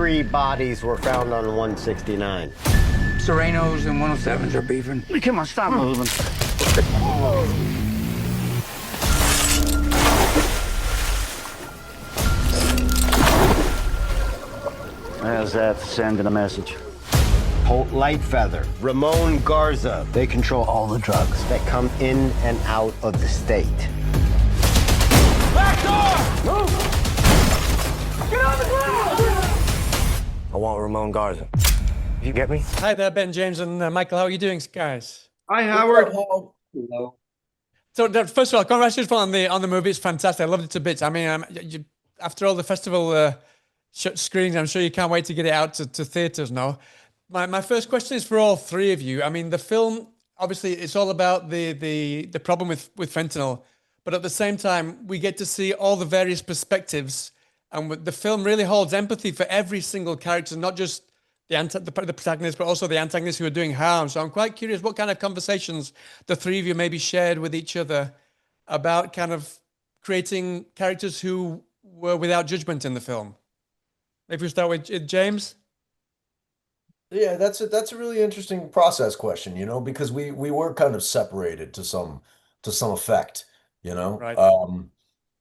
3 bodies were found on 169. Serenos and 107s are beefing. Come on, stop moving. How's that for sending a message? Holt Lightfeather, Ramon Garza. They control all the drugs that come in and out of the state. Back door! Move! Get on the ground! I want Ramon Garza. You get me? Hi there, Ben, James, and Michael. How are you doing, guys? Hi, Howard. Hello. So, first of all, congratulations on the movie. It's fantastic. I loved it a bit. I mean, after all the festival screenings, I'm sure you can't wait to get it out to theaters now. My first question is for all three of you. I mean, the film, obviously, it's all about the problem with fentanyl, but at the same time, we get to see all the various perspectives, and the film really holds empathy for every single character, not just the protagonist, but also the antagonists who are doing harm. So I'm quite curious what kind of conversations the three of you maybe shared with each other about kind of creating characters who were without judgment in the film. If we start with James. Yeah, that's a really interesting process question, because we were kind of separated to some effect, Right.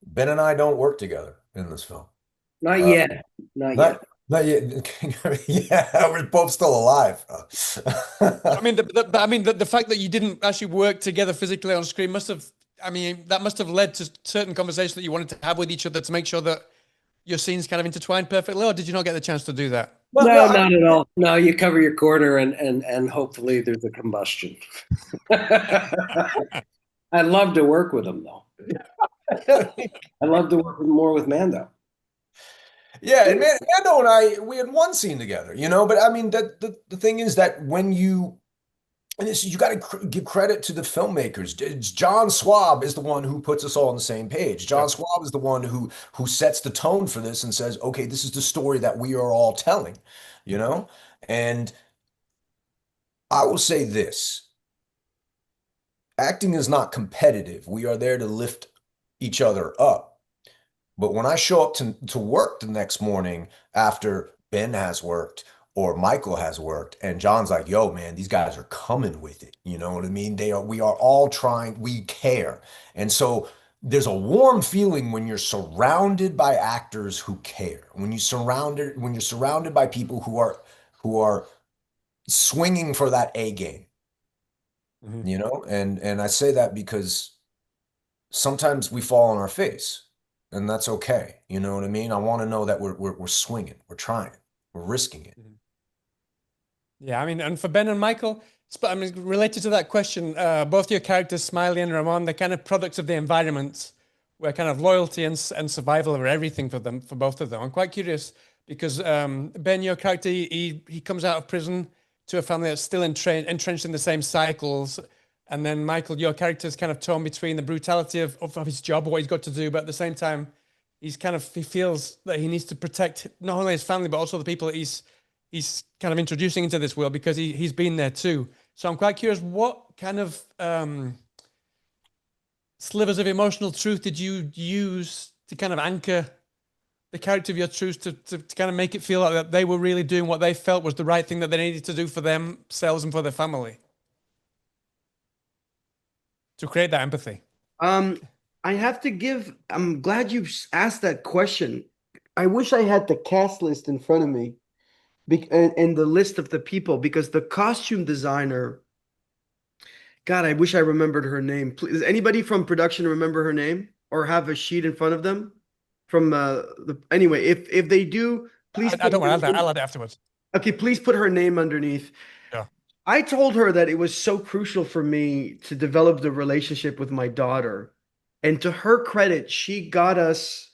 Ben and I don't work together in this film. Not yet. Not yet. Not yet. Yeah, we're both still alive. I mean, the fact that you didn't actually work together physically on screen must have led to certain conversations that you wanted to have with each other to make sure that your scenes kind of intertwined perfectly, or did you not get the chance to do that? No, not at all. No, you cover your corner and hopefully there's a combustion. I love to work with him though. I love to work more with Mando. Yeah, and Mando and I, we had one scene together, but I mean, the thing is that when you got to give credit to the filmmakers. John Swab is the one who puts us all on the same page. John Swab is the one who sets the tone for this and says, okay, this is the story that we are all telling, And I will say this. Acting is not competitive. We are there to lift each other up. But when I show up to work the next morning after Ben has worked or Michael has worked, and John's like, yo, man, these guys are coming with it. You know what I mean? We are all trying, we care. And so there's a warm feeling when you're surrounded by actors who care, when you're surrounded by people who are swinging for that A game, and I say that because sometimes we fall on our face, and that's okay. You know what I mean? I want to know that we're swinging, we're trying, we're risking it. Yeah, I mean, and for Ben and Michael, I mean, related to that question, both your characters, Smiley and Ramon, they're kind of products of the environment, where kind of loyalty and survival are everything for both of them. I'm quite curious because Ben, your character, he comes out of prison to a family that's still entrenched in the same cycles, and then Michael, your character is kind of torn between the brutality of his job, what he's got to do, but at the same time, he feels that he needs to protect not only his family but also the people that he's kind of introducing into this world because he's been there too. So I'm quite curious, what kind of slivers of emotional truth did you use to kind of anchor the character of your truth to kind of make it feel like that they were really doing what they felt was the right thing that they needed to do for themselves and for their family? To create that empathy. I'm glad you asked that question. I wish I had the cast list in front of me. And the list of the people, because the costume designer, God, I wish I remembered her name. Please, does anybody from production remember her name or have a sheet in front of them? Anyway, if they do, please. I don't want that. I'll add it afterwards. Okay, please put her name underneath. Yeah. I told her that it was so crucial for me to develop the relationship with my daughter, and to her credit, she got us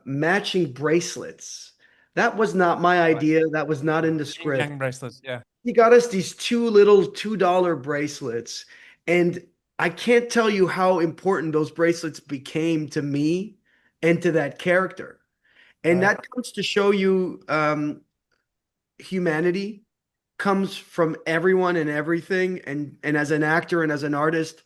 matching bracelets. That was not my idea. That was not in the script. Gang bracelets, yeah. He got us these two little $2 bracelets. And I can't tell you how important those bracelets became to me and to that character. And that comes to show you humanity comes from everyone and everything. And as an actor and as an artist,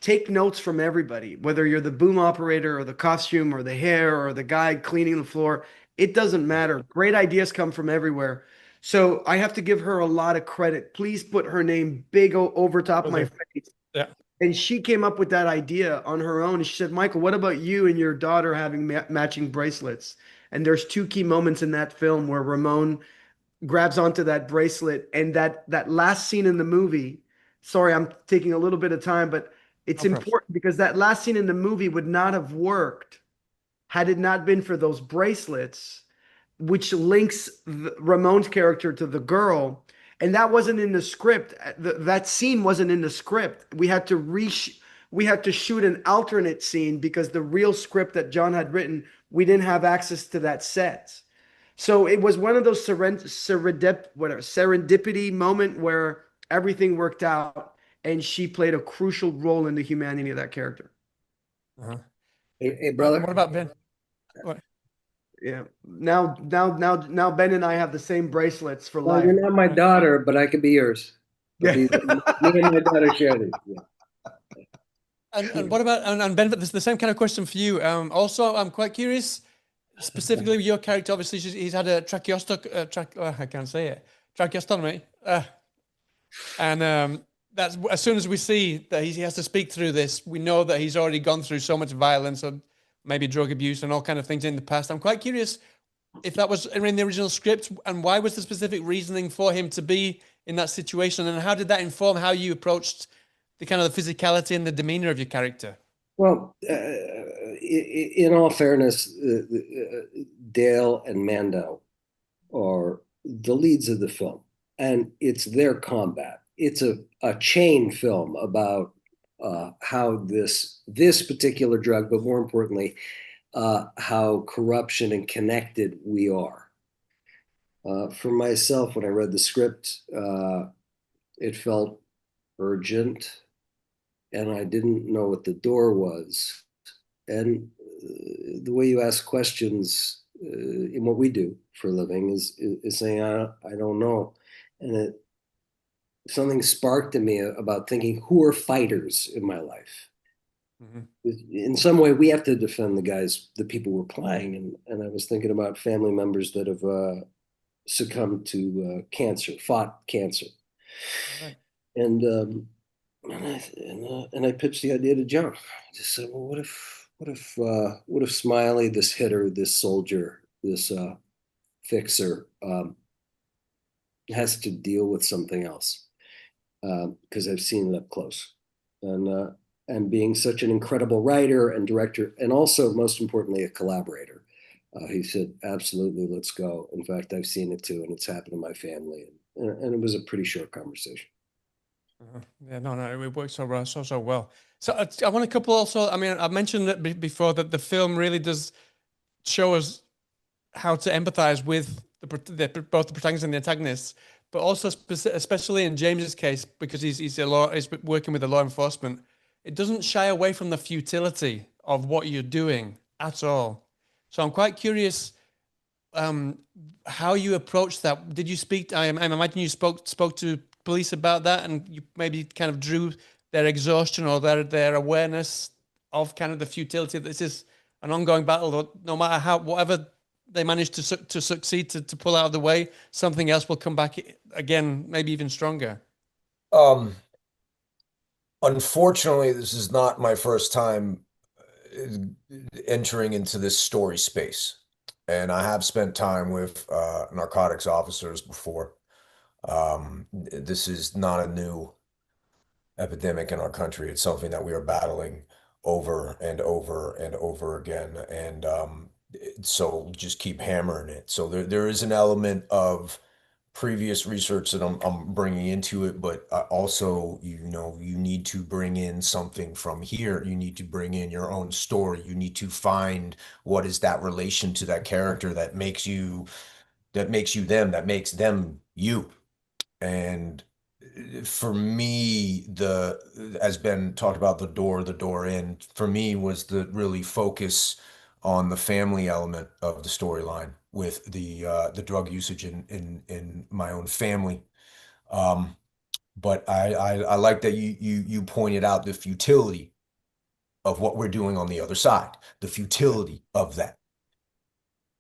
take notes from everybody, whether you're the boom operator or the costume or the hair or the guy cleaning the floor. It doesn't matter. Great ideas come from everywhere. So I have to give her a lot of credit. Please put her name big over top my face. Yeah. And she came up with that idea on her own. She said, Michael, what about you and your daughter having matching bracelets? And there's two key moments in that film where Ramon grabs onto that bracelet, and that last scene in the movie. Sorry, I'm taking a little bit of time, but it's important because that last scene in the movie would not have worked had it not been for those bracelets, which links Ramon's character to the girl. And that wasn't in the script. That scene wasn't in the script. We had to shoot an alternate scene because the real script that John had written, we didn't have access to that set. So it was one of those serendipity moment where everything worked out, and she played a crucial role in the humanity of that character. Hey, brother. What about Ben? What? Yeah. Now Ben and I have the same bracelets for Well, life. you're not my daughter, but I could be yours. Yeah. Me and my daughter share these. Yeah. And what about, and Ben, this is the same kind of question for you. Also, I'm quite curious, specifically with your character. Obviously, he's had a I can't say it, tracheostomy. And that's, as soon as we see that he has to speak through this, we know that he's already gone through so much violence and maybe drug abuse and all kind of things in the past. I'm quite curious if that was in the original script, and why was the specific reasoning for him to be in that situation, and how did that inform how you approached the kind of the physicality and the demeanor of your character? Well, in all fairness, Dale and Mando are the leads of the film, and it's their combat. It's a chain film about how this particular drug, but more importantly, how corruption and connected we are. For myself, when I read the script, it felt urgent, and I didn't know what the door was. And the way you ask questions in what we do for a living is saying, I don't know. And something sparked in me about thinking, who are fighters in my life? Mm-hmm. In some way, we have to defend the people we're playing. And I was thinking about family members that have succumbed to cancer, fought cancer. Right. And I pitched the idea to John. I just said, well, what if Smiley, this hitter, this soldier, this fixer, has to deal with something else? Because I've seen it up close. And being such an incredible writer and director, and also, most importantly, a collaborator, he said, absolutely, let's go. In fact, I've seen it too, and it's happened in my family. And it was a pretty short conversation. Yeah, no, it works so well. So I want a couple also. I mean, I mentioned it before that the film really does show us how to empathize with both the protagonists and the antagonists, but also especially in James's case, because he's working with the law enforcement. It doesn't shy away from the futility of what you're doing at all. So I'm quite curious how you approach that. Did you speak? I imagine you spoke to police about that, and you maybe kind of drew their exhaustion or their awareness of kind of the futility that this is an ongoing battle. No matter whatever they manage to succeed to pull out of the way, something else will come back again, maybe even stronger. Unfortunately, this is not my first time entering into this story space, and I have spent time with narcotics officers before. This is not a new epidemic in our country. It's something that we are battling over and over and over again. And so just keep hammering it. So there is an element of previous research that I'm bringing into it, but also, you need to bring in something from here. You need to bring in your own story. You need to find what is that relation to that character that makes you them, that makes them you. And for me, as Ben talked about the door in, for me was the really focus on the family element of the storyline with the drug usage in my own family. But I like that you pointed out the futility of what we're doing on the other side, the futility of that.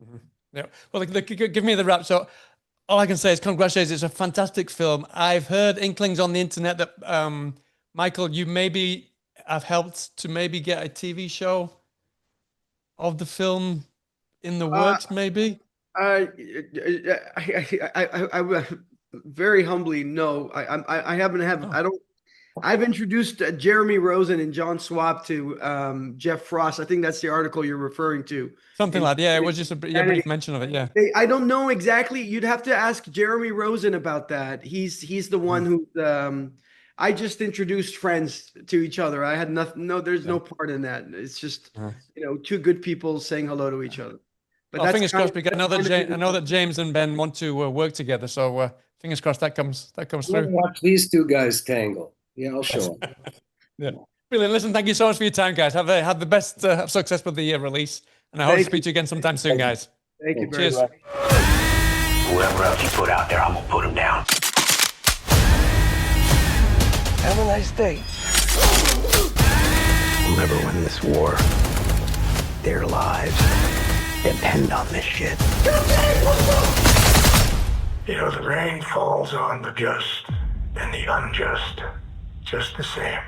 Mm-hmm. Yeah. Well, give me the wrap. So all I can say is congratulations. It's a fantastic film. I've heard inklings on the internet that, Michael, you maybe have helped to maybe get a TV show of the film in the works, maybe? I very humbly, no. I haven't I don't. I've introduced Jeremy Rosen and John Swab to Jeff Frost. I think that's the article you're referring to. Something like that. Yeah, it was just a brief mention of it. Yeah. I don't know exactly. You'd have to ask Jeremy Rosen about that. He's the one who. I just introduced friends to each other. I had nothing. No, there's no part in that. It's just two good people saying hello to each other. But well, fingers crossed. Because I know that James and Ben want to work together. So fingers crossed that comes through. Watch these two guys tangle. Yeah, I'll show up. Yeah, brilliant. Listen, thank you so much for your time, guys. Have the best of success with the release, and I hope to speak to you again sometime soon, guys. Thank you very Cheers. much. Whoever else you put out there, I'm gonna put him down. Have a nice day. We'll never win this war. Their lives depend on this shit. You know, the rain falls on the just and the unjust just the same.